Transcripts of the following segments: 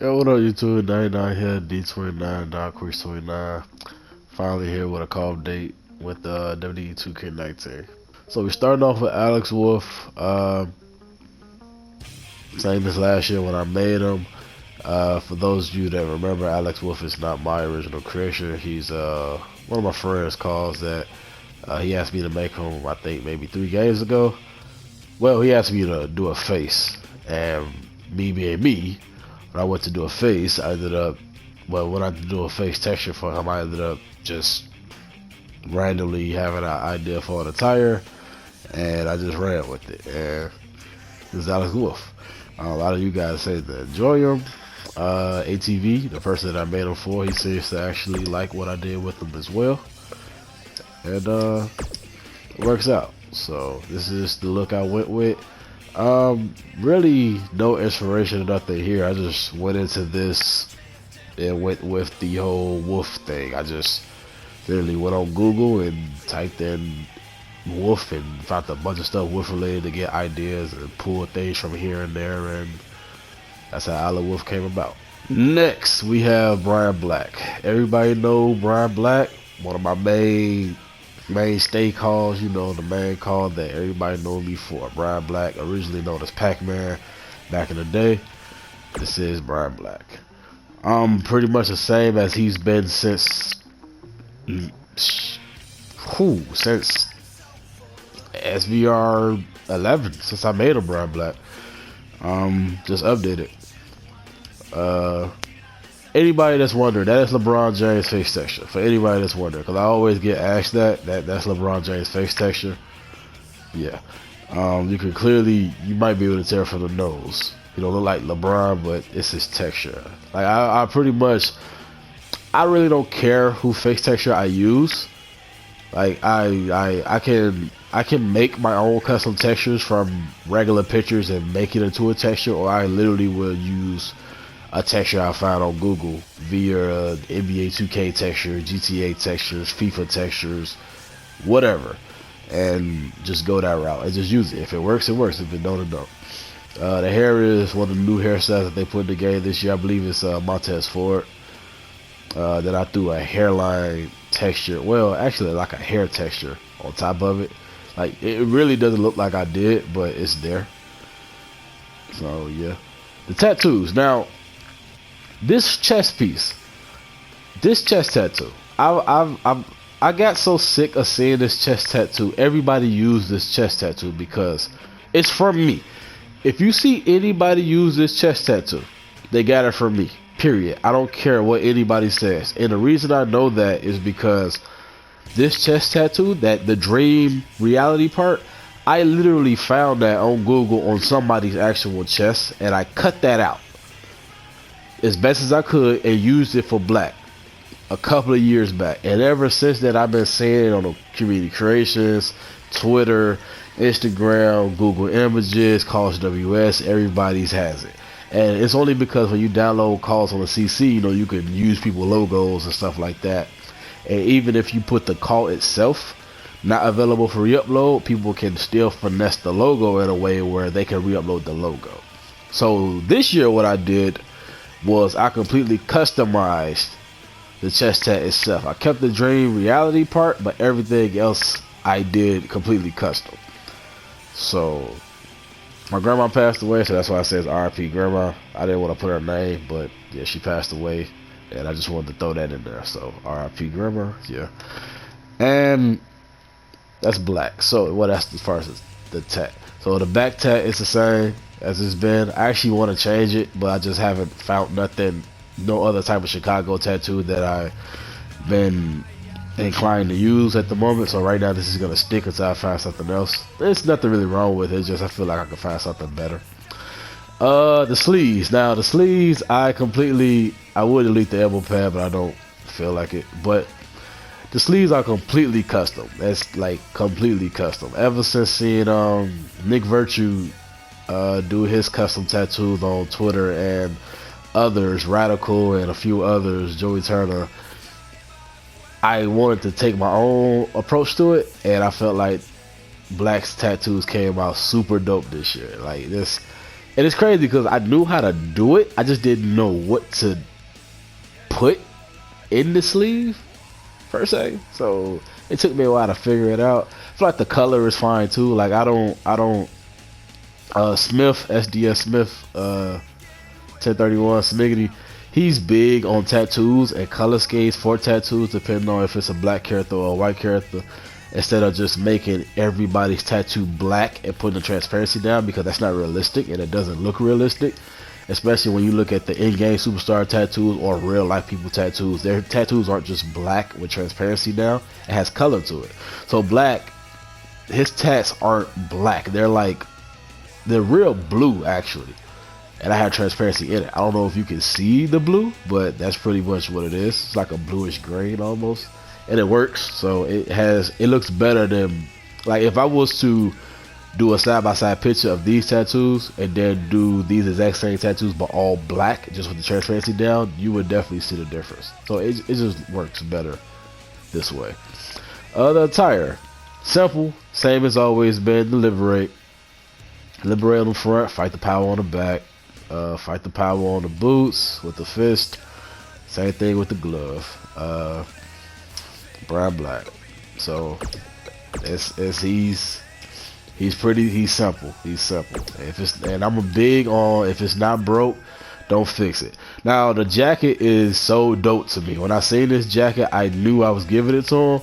Yo, what up, YouTube? 99 here, D29, Dark Crease 29. Finally here with a call update with WWE 2K19. So we started off with Alex Wolff. Same as last year when I made him. For those of you that remember, Alex Wolff is not my original creation. He's one of my friends' Caws that he asked me to make him, I think maybe 3 games ago. Well, he asked me to do a face, and me being me, when I went to do a face, I ended up, well, when I did do a face texture for him, I ended up just randomly having an idea for an attire, and I just ran with it. And this is Alex Wolff. A lot of you guys say to enjoy him. ATV, the person that I made him for, he seems to actually like what I did with him as well, and it works out. So this is the look I went with. Really no inspiration or nothing here. I just went into this and went with the whole Wolff thing. I just literally went on Google and typed in Wolff and found a bunch of stuff Wolff related to get ideas and pull things from here and there, and that's how Alex Wolff came about. Next we have Bryan Black. Everybody know Bryan Black, one of my mainstay calls, you know, the main call that everybody know me for. Bryan Black, originally known as Pac-Man back in the day. This is Bryan Black. Pretty much the same as he's been since SVR 11, since I made him Bryan Black. Just updated. Anybody that's wondering, that is LeBron James face texture. For anybody that's wondering, because I always get asked that's LeBron James face texture. Yeah. You can clearly, you might be able to tell from the nose. He don't look like LeBron, but it's his texture. Like I pretty much, I really don't care who face texture I use. Like I can make my own custom textures from regular pictures and make it into a texture, or I literally will use a texture I found on Google via NBA 2K texture, GTA textures, FIFA textures, whatever, and just go that route and just use it. If it works, it works. If it don't, it don't. The hair is one of the new hairstyles that they put in the game this year. I believe it's Montez Ford. Then I threw a hairline texture, well, actually like a hair texture on top of it. Like, it really doesn't look like I did, but it's there. So yeah, the tattoos. Now, this chest piece, this chest tattoo, I got so sick of seeing this chest tattoo. Everybody use this chest tattoo because it's from me. If you see anybody use this chest tattoo, they got it from me, period. I don't care what anybody says. And the reason I know that is because this chest tattoo, that the dream reality part, I literally found that on Google on somebody's actual chest, and I cut that out as best as I could and used it for Black a couple of years back. And ever since then, I've been seeing it on the community creations, Twitter, Instagram, Google Images, Caws WS. Everybody's has it. And it's only because when you download Caws on the CC, you know, you can use people logos and stuff like that. And even if you put the call itself not available for re-upload, people can still finesse the logo in a way where they can re-upload the logo. So this year what I did was I completely customized the chest tat itself. I kept the dream reality part, but everything else I did completely custom. So my grandma passed away, so that's why I says RIP grandma. I didn't want to put her name, but yeah, she passed away, and I just wanted to throw that in there. So RIP grandma, yeah. And that's Black. So well, that's as far as the tat. So the back tat is the same as it's been. I actually want to change it, but I just haven't found nothing, no other type of Chicago tattoo that I've been inclined to use at the moment. So right now this is gonna stick until I find something else. There's nothing really wrong with it, it's just I feel like I can find something better. The sleeves. Now the sleeves, I would delete the elbow pad, but I don't feel like it. But the sleeves are completely custom. That's like completely custom. Ever since seeing Nick Virtue do his custom tattoos on Twitter, and others, Radical and a few others, Joey Turner, I wanted to take my own approach to it, and I felt like Black's tattoos came out super dope this year. Like this, And it's crazy because I knew how to do it. I just didn't know what to put in the sleeve per se. So it took me a while to figure it out. I feel like the color is fine too. Like I don't Smith, SDS Smith, 1031 Smiggity, he's big on tattoos and color schemes for tattoos, depending on if it's a black character or a white character, instead of just making everybody's tattoo black and putting the transparency down, because that's not realistic and it doesn't look realistic, especially when you look at the in-game superstar tattoos or real life people tattoos. Their tattoos aren't just black with transparency down, it has color to it. So Black, his tats aren't black, they're real blue actually, and I have transparency in it. I don't know if you can see the blue, but that's pretty much what it is. It's like a bluish green almost, and it works. So it looks better than, like, if I was to do a side-by-side picture of these tattoos and then do these exact same tattoos but all black just with the transparency down, you would definitely see the difference. So it just works better this way. The attire, simple, same as always been. The Liberate on the front, fight the power on the back, fight the power on the boots with the fist, same thing with the glove. Bryan Black. So he's simple. And I'm a big on, if it's not broke, don't fix it. Now the jacket is so dope to me. When I seen this jacket, I knew I was giving it to him.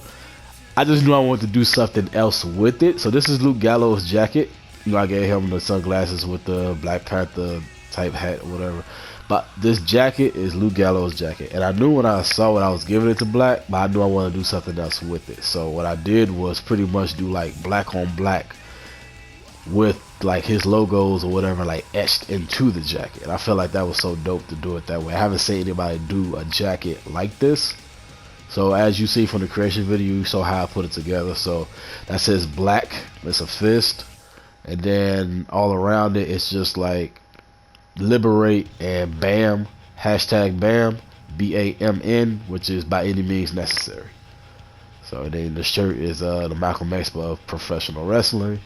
I just knew I wanted to do something else with it. So this is Luke Gallows' jacket. You know, I gave him the sunglasses with the Black Panther type hat or whatever. But this jacket is Luke Gallows' jacket. And I knew when I saw it, I was giving it to Black, but I knew I wanted to do something else with it. So what I did was pretty much do like black on black with like his logos or whatever like etched into the jacket. And I felt like that was so dope to do it that way. I haven't seen anybody do a jacket like this. So as you see from the creation video, you saw how I put it together. So that says Black, it's a fist, and then all around it, it's just like Liberate and BAM, hashtag BAM, BAMN, which is by any means necessary. So then the shirt is the Malcolm X of professional wrestling.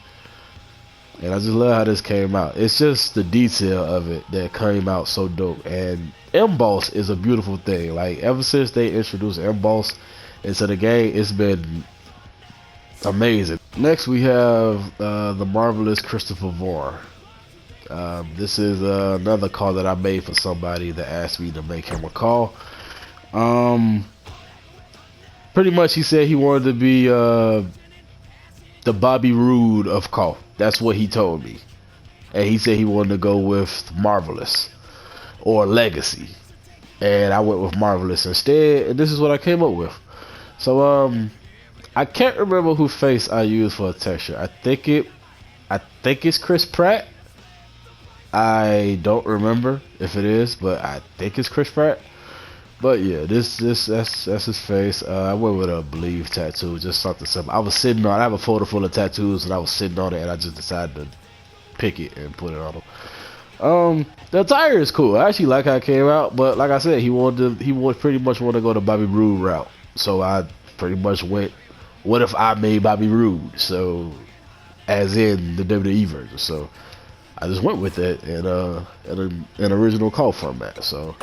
And I just love how this came out. It's just the detail of it that came out so dope. And emboss is a beautiful thing. Like, ever since they introduced emboss into the game, it's been amazing. Next we have the marvelous Christopher Vourne. This is another call that I made for somebody that asked me to make him a call. Pretty much he said he wanted to be the Bobby Roode of Caw. That's what he told me. And he said he wanted to go with Marvelous or Legacy. And I went with Marvelous instead, and this is what I came up with. So I can't remember who face I used for a texture. I think it's Chris Pratt. I don't remember if it is, but I think it's Chris Pratt. But yeah, that's his face. I went with a Believe tattoo, just something simple. I have a folder full of tattoos, and I was sitting on it, and I just decided to pick it and put it on him. The attire is cool. I actually like how it came out, but like I said, he pretty much want to go the Bobby Roode route. So I pretty much went, what if I made Bobby Roode? So, as in the WWE version. So I just went with it in an original call format. So.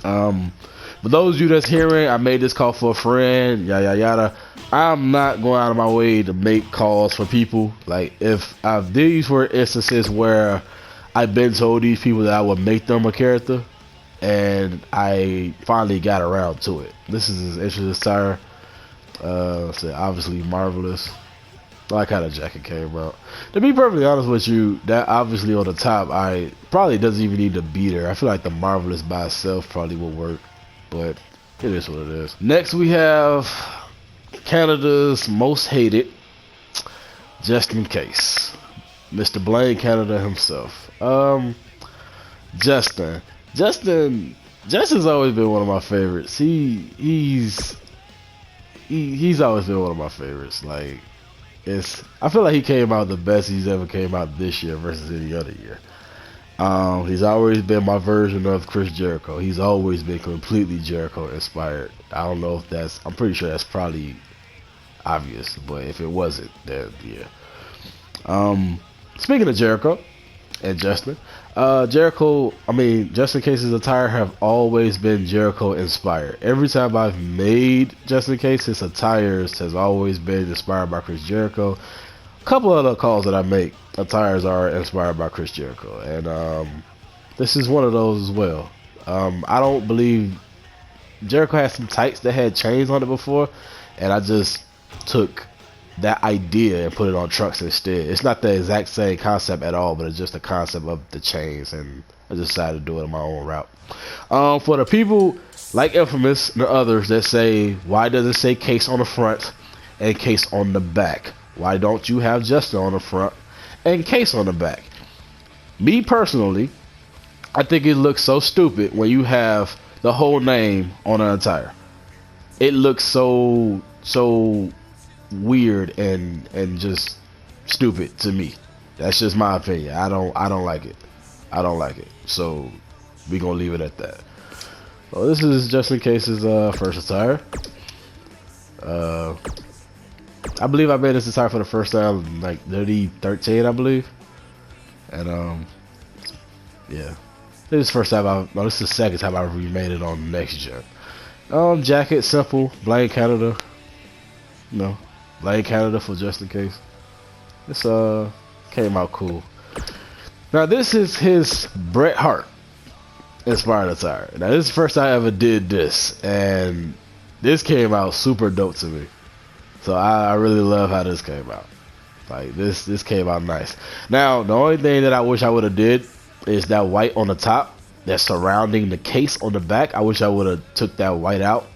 For those of you that's hearing, I made this call for a friend, yada yada. I'm not going out of my way to make calls for people. Like, if these were instances where I've been told these people that I would make them a character, and I finally got around to it. This is his entrance attire. So obviously Marvelous. I like how the jacket came out. To be perfectly honest with you, that obviously on the top, I probably doesn't even need to be there. I feel like the Marvelous by itself probably would work, but it is what it is. Next we have Canada's most hated, Justin Kayse, Mr. Blame Canada himself. Justin's always been one of my favorites. He's always been one of my favorites. Like, I feel like he came out the best he's ever came out this year versus any other year. He's always been my version of Chris Jericho. He's always been completely Jericho inspired. I don't know if I'm pretty sure that's probably obvious, but if it wasn't, then yeah. Speaking of Jericho, and Justin. Jericho, I mean, Just in Case's attire have always been Jericho inspired. Every time I've made Just in Case, his attires has always been inspired by Chris Jericho. A couple other calls that I make, attires are inspired by Chris Jericho, and this is one of those as well. I don't believe Jericho had some tights that had chains on it before, and I just took that idea and put it on trucks instead. It's not the exact same concept at all, but it's just the concept of the chains, and I decided to do it on my own route. For the people like Infamous and the others that say, why does it say Kayse on the front and Kayse on the back? Why don't you have Justin on the front and Kayse on the back? Me personally, I think it looks so stupid when you have the whole name on an attire. It looks so weird and just stupid to me. That's just my opinion. I don't like it. I don't like it. So we gonna leave it at that. Well, this is Just in Case's first attire. I believe I made this attire for the first time like 2013, I believe. And yeah. This is the first time this is the second time I remade it on next gen. Jacket, simple, Blame Canada. No. Blame Canada for Just in Case. This came out cool. Now this is his Bret Hart inspired attire. Now this is the first time I ever did this, and this came out super dope to me. So I really love how this came out. Like this came out nice. Now the only thing that I wish I would have did is that white on the top that's surrounding the case on the back. I wish I would have took that white out,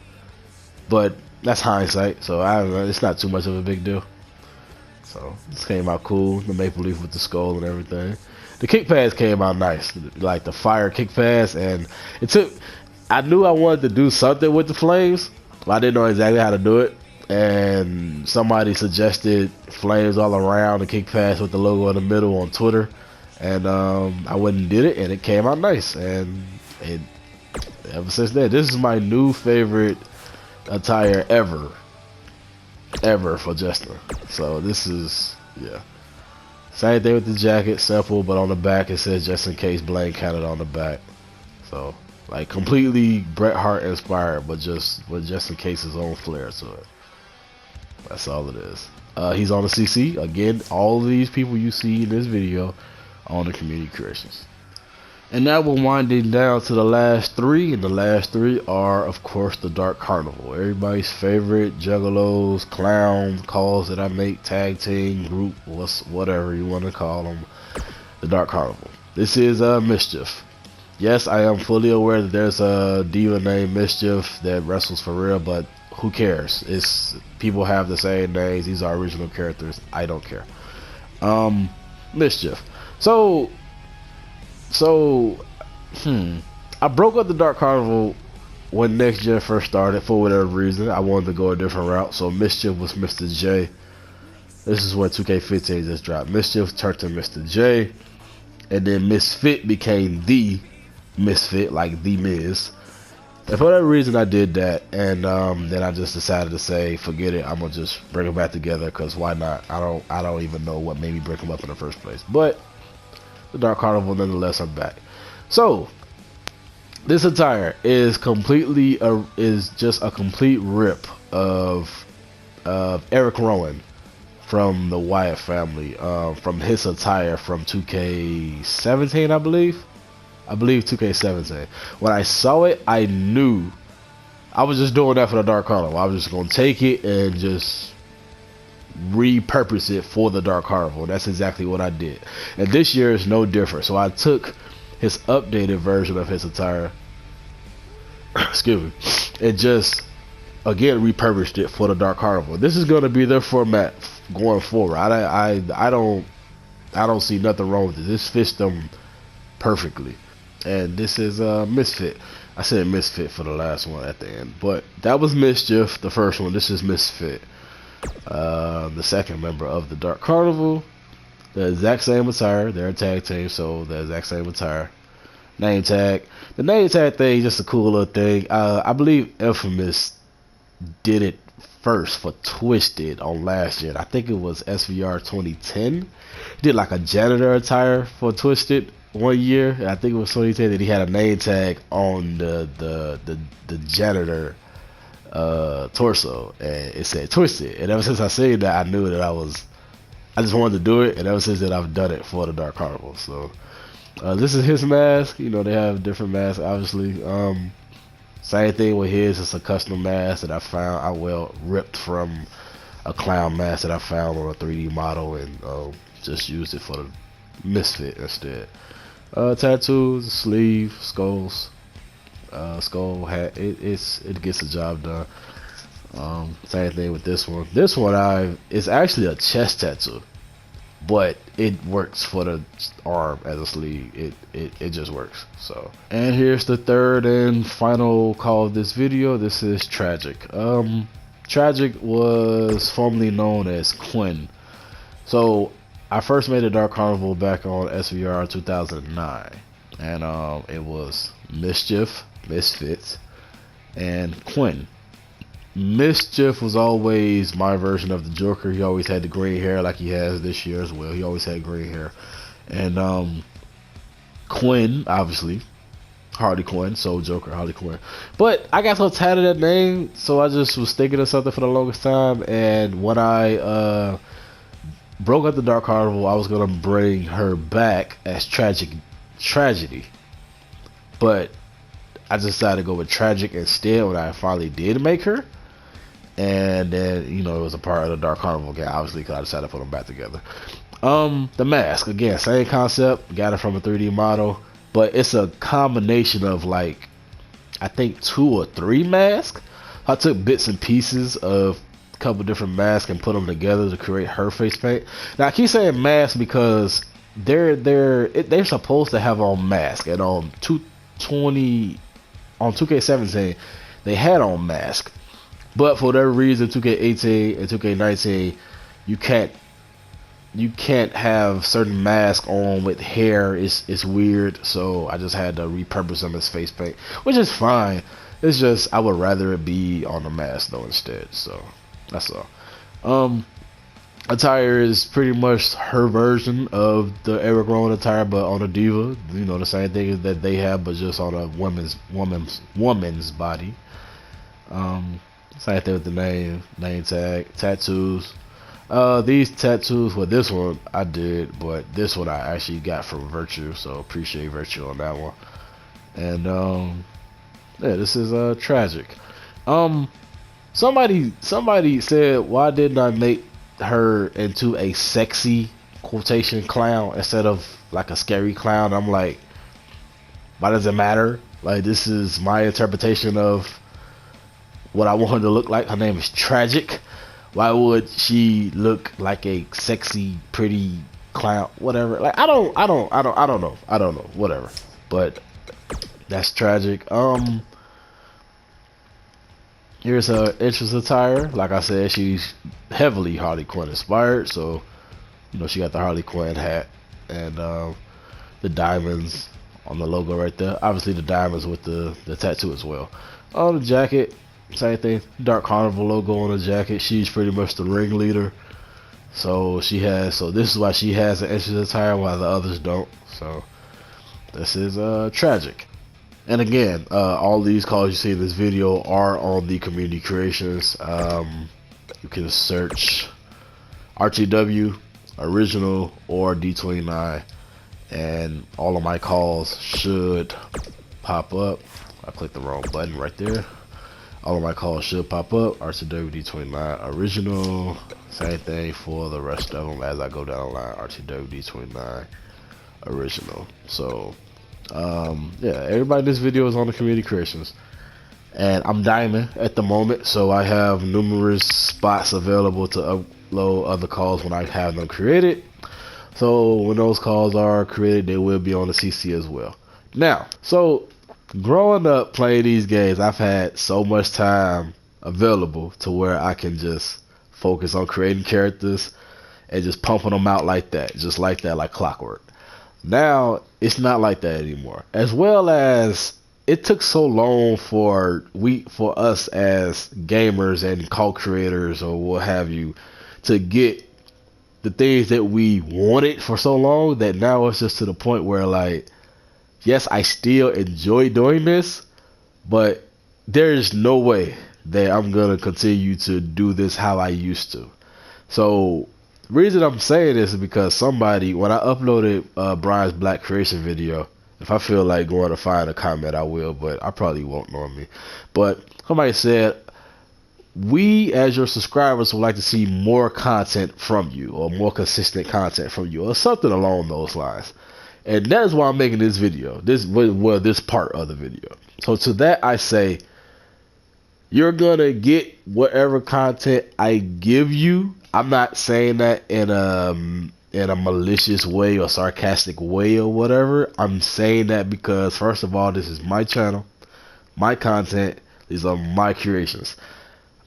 but that's hindsight, so it's not too much of a big deal. So this came out cool. The maple leaf with the skull and everything. The kick pads came out nice, like the fire kick pads, and I knew I wanted to do something with the flames, but I didn't know exactly how to do it. And somebody suggested flames all around the kick pads with the logo in the middle on Twitter, and I went and did it, and it came out nice. And ever since then, this is my new favorite attire ever for Justin. So this is, yeah, same thing with the jacket, simple, but on the back it says Just in Case Blame Canada on the back. So like completely Bret Hart inspired, but just with Just in Case's own flair to it. That's all it is. He's on the CC again. All of these people you see in this video on the community creations. And now we're winding down to the last three, and the last three are, of course, the Dark Carnival. Everybody's favorite juggalos, clown calls that I make, tag team, group, whatever you want to call them. The Dark Carnival. This is MisChif. Yes, I am fully aware that there's a diva named MisChif that wrestles for real, but who cares? People have the same names. These are original characters. I don't care. MisChif. So, I broke up the Dark Carnival when Next Gen first started for whatever reason. I wanted to go a different route, so MisChif was Mr. J. This is when 2K15 just dropped. MisChif turned to Mr. J, and then MisFit became the MisFit, like the Miz. And for that reason, I did that, and then I just decided to say, forget it. I'm gonna just bring them back together, because why not? I don't even know what made me break them up in the first place, but the Dark Carnival, nonetheless, I'm back. So this attire is just a complete rip of Eric Rowan from the Wyatt family, from his attire from 2K17, I believe 2K17. When I saw it, I knew I was just doing that for the Dark Carnival. I was just gonna take it and just repurpose it for the Dark Carnival. That's exactly what I did. And this year is no different. So I took his updated version of his attire, excuse me, and just again repurposed it for the Dark Carnival. This is going to be their format going forward. I don't see nothing wrong with it. This fits them perfectly. And this is MisFit. I said MisFit for the last one at the end, but that was MisChif, the first one. This is MisFit. The second member of the Dark Carnival, the exact same attire. They're a tag team, so the exact same attire. Name tag. The name tag thing is just a cool little thing. I believe Infamous did it first for Twisted on last gen. I think it was SVR 2010. He did like a janitor attire for Twisted one year. I think it was 2010 that he had a name tag on the janitor torso, and it said Twisted. And ever since I seen that, I knew that I just wanted to do it, and ever since then I've done it for the Dark Carnival. So this is his mask. You know, they have different masks, obviously. Same thing with his. It's a custom mask that I found. I ripped from a clown mask that I found on a 3D model, and just used it for the MisFit instead. Tattoos, sleeve, skulls, skull hat. It gets the job done. Same thing with this one. This one it's actually a chest tattoo, but it works for the arm as a sleeve. It just works. So, and here's the third and final call of this video. This is Tragik. Tragik was formerly known as Quinn. So I first made a Dark Carnival back on SVR 2009, and it was MisChif, MisFit, and Quinn. MisChif was always my version of the Joker. He always had the green hair like he has this year as well. He always had green hair. And Quinn, obviously, Harley Quinn, Soul Joker, Harley Quinn. But I got so tired of that name, so I just was thinking of something for the longest time. And when I broke up the Dark Carnival, I was going to bring her back as Tragedy. But I decided to go with Tragik instead when I finally did make her. And then, you know, it was a part of the Dark Carnival game, obviously, because I decided to put them back together. The mask, again, same concept. Got it from a 3D model. But it's a combination of, like, I think 2 or 3 masks. I took bits and pieces of a couple different masks and put them together to create her face paint. Now, I keep saying masks because they're supposed to have on mask. And on 2K17, they had on mask. But for whatever reason, 2K18 and 2K19, you can't have certain masks on with hair. It's weird, so I just had to repurpose them as face paint, which is fine. It's just I would rather it be on the mask though instead. So that's all. Attire is pretty much her version of the Eric Rowan attire, but on a diva. You know, the same thing that they have, but just on a woman's body. Same thing with the name tag, tattoos. These tattoos, well, this one I did, but this one I actually got from Virtue, so appreciate Virtue on that one. And yeah, this is Tragik. Somebody said, why didn't I make her into a sexy quotation clown instead of like a scary clown? I'm like, why does it matter? Like, this is my interpretation of what I want her to look like. Her name is Tragik. Why would she look like a sexy, pretty clown? Whatever. Like, I don't know. Whatever. But that's Tragik. Here's her entrance attire. Like I said, she's heavily Harley Quinn inspired. So, you know, she got the Harley Quinn hat and the diamonds on the logo right there. Obviously, the diamonds with the tattoo as well. On the jacket, same thing. Dark Carnival logo on the jacket. She's pretty much the ringleader. So this is why she has an entrance attire while the others don't. So this is Tragik. And again, all these calls you see in this video are on the community creations. You can search RTW, original, or D29, and all of my calls should pop up. I clicked the wrong button right there. All of my calls should pop up. RTW D29 original. Same thing for the rest of them as I go down the line. RTW D29 original. So yeah, everybody in this video is on the community creations, and I'm diamond at the moment, so I have numerous spots available to upload other calls when I have them created. So when those calls are created, they will be on the CC as well. Now, so growing up playing these games, I've had so much time available to where I can just focus on creating characters and just pumping them out like that, like clockwork. Now it's not like that anymore. As well as it took so long for us as gamers and cult creators or what have you to get the things that we wanted for so long that now it's just to the point where, like, yes, I still enjoy doing this, but there's no way that I'm gonna continue to do this how I used to. So the reason I'm saying this is because somebody, when I uploaded Bryan Black creation video, if I feel like going to find a comment, I will, but I probably won't normally. But somebody said, we as your subscribers would like to see more content from you, or more consistent content from you, or something along those lines. And that is why I'm making this video, this part of the video. So to that I say, you're gonna get whatever content I give you. I'm not saying that in a malicious way or sarcastic way or whatever. I'm saying that because, first of all, this is my channel, my content, these are my creations.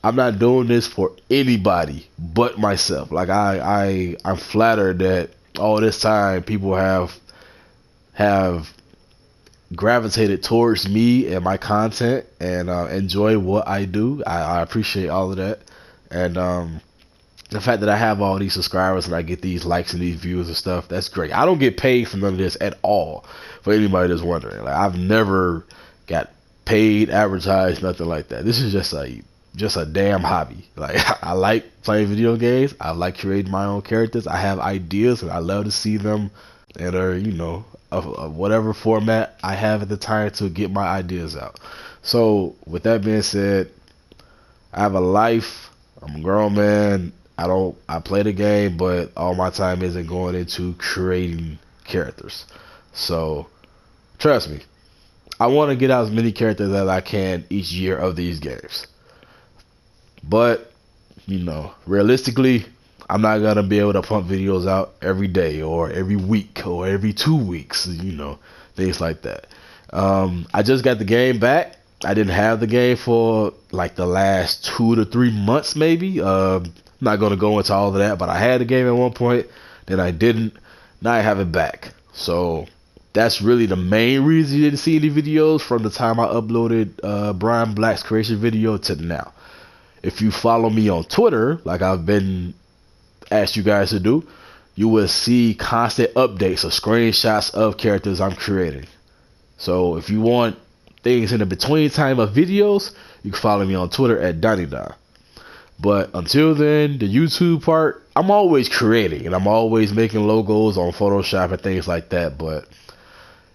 I'm not doing this for anybody but myself. Like I'm flattered that all this time people have gravitated towards me and my content and enjoy what I do. I appreciate all of that. And the fact that I have all these subscribers and I get these likes and these views and stuff, that's great. I don't get paid for none of this at all, for anybody that's wondering. Like, I've never got paid, advertised, nothing like that. This is just a damn hobby. Like, I like playing video games. I like creating my own characters. I have ideas and I love to see them in a, you know, of whatever format I have at the time to get my ideas out. So with that being said, I have a life. I'm a grown man. I play the game, but all my time isn't going into creating characters. So trust me, I want to get out as many characters as I can each year of these games. But, you know, realistically, I'm not going to be able to pump videos out every day or every week or every 2 weeks, you know, things like that. I just got the game back. I didn't have the game for like the last 2 to 3 months maybe. I'm not going to go into all of that, but I had the game at one point, then I didn't. Now I have it back. So that's really the main reason you didn't see any videos from the time I uploaded Bryan Black's creation video to now. If you follow me on Twitter, like I've been asked you guys to do, you will see constant updates or screenshots of characters I'm creating. So if you want things in the between time of videos, you can follow me on Twitter at DonnieDon. But until then, the YouTube part, I'm always creating and I'm always making logos on Photoshop and things like that. But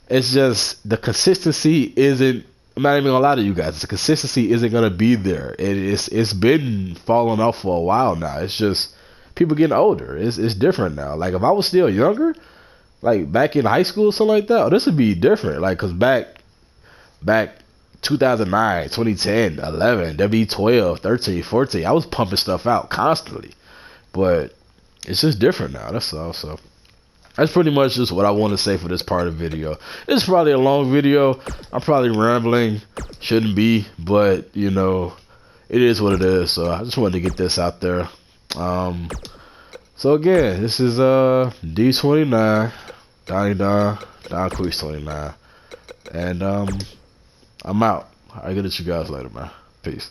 it's just the consistency isn't. I'm not even gonna lie to you guys. The consistency isn't gonna be there. It's been falling off for a while now. It's just people getting older. It's different now. Like if I was still younger, like back in high school or something like that, this would be different. Like cause back 2009, 2010, 11, W12, 13, 14, I was pumping stuff out constantly. But it's just different now. That's all. So that's pretty much just what I want to say for this part of the video. It's probably a long video. I'm probably rambling. Shouldn't be, but you know, it is what it is. So I just wanted to get this out there. So again, this is D29, Donnie Don Queese 29, and I'm out. I'll get at you guys later, man. Peace.